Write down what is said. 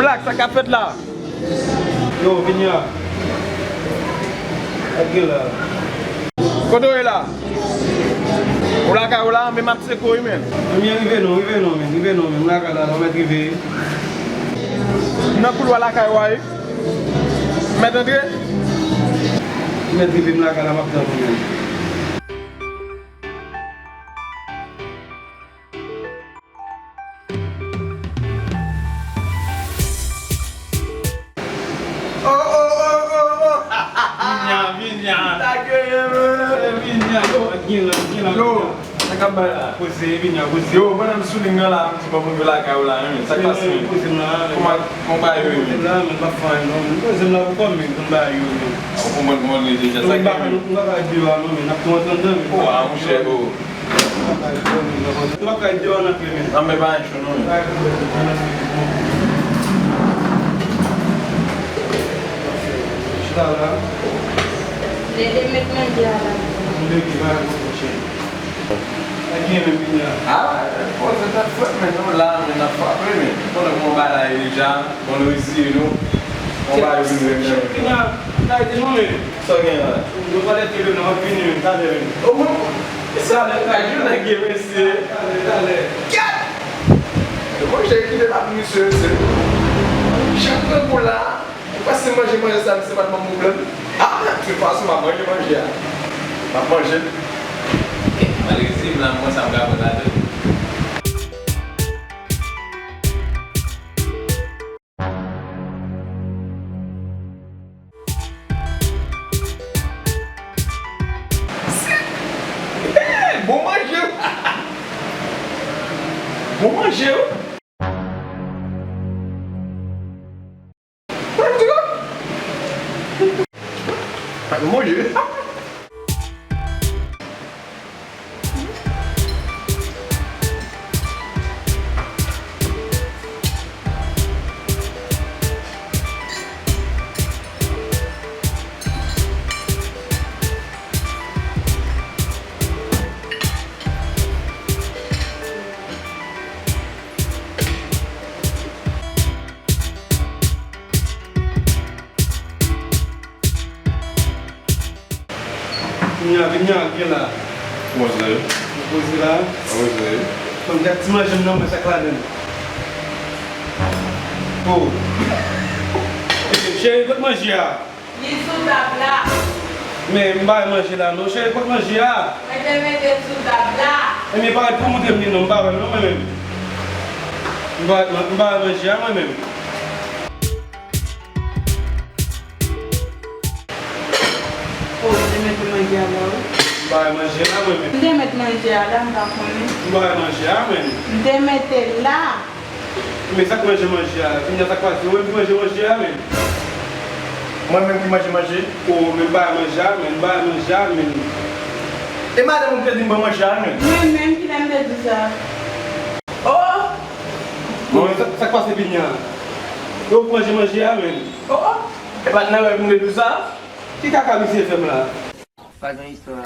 Black, ça qu'a fait là. Yo, Pinia. Aqui là. Quand on est là? On l'a qu'à là, mais ma petite quoi même. On y arrive non, on l'a qu'à là, on va arriver. On a couloir là qu'à ouais. Maintenant, on va arriver là qu'à la map dans le Pinia. Yo, ça qu'a mal. Yo, madame souligne là, c'est pas pour la caille là, ça passe. Comment va yo? Là, on va faire non, c'est là pourquoi mais on va yo. On va demander déjà ça. On va dire non, mais n'a pas entendu. Oh, mon cher, oh. On va dire on a clément. Non mais pas un chou non. Là. Les maintenant là. Ah, c'est ta faute maintenant là, on n'a pas pris. On va là déjà, on est ici nous. On va venir. Là, c'est non mais Ça vient là. on va aller télé on va finir ça devait. Oh mon. Ça là, je n'ai pas ici. Moi j'ai écrit la monsieur. Chaque fois pour là, parce que manger ça, c'est pas mon problème. Ah, tu passes ma manger. Ma manger. Allez-y, là, moi ça me garde la tête. Bon manger. Bon manger. Bon manger. Pinia aqui lá. Bonjour. Pois lá. Bonjour. Quando já te imaginas não mas lá dentro. Oh. Cheio de magia. Isso dá blá. Mais mbaa manger là non cheio de magia. Mas também tem isso dá blá. E me parle como de menino mbaa não mesmo. Mbaa magia mas mesmo. Oh, tem que manjar lá. Mbaa magia lá mesmo. Tem que manjar lá, não dá fome. Mbaa magia mesmo. Tem que lá. Mais ça que magia. Pinia tá quase eu magia mesmo. Moi-même qui mange. Oh, mais mbaa magia mesmo. Et madame, on peut dire que je mange. Même qui l'aime de tout ça. Oh! Bon, ça quoi c'est Pinia? Eu manger mesmo. Oh! Et maintenant, vous me dites ça? Qui a camisé femme là? Pas dans l'histoire.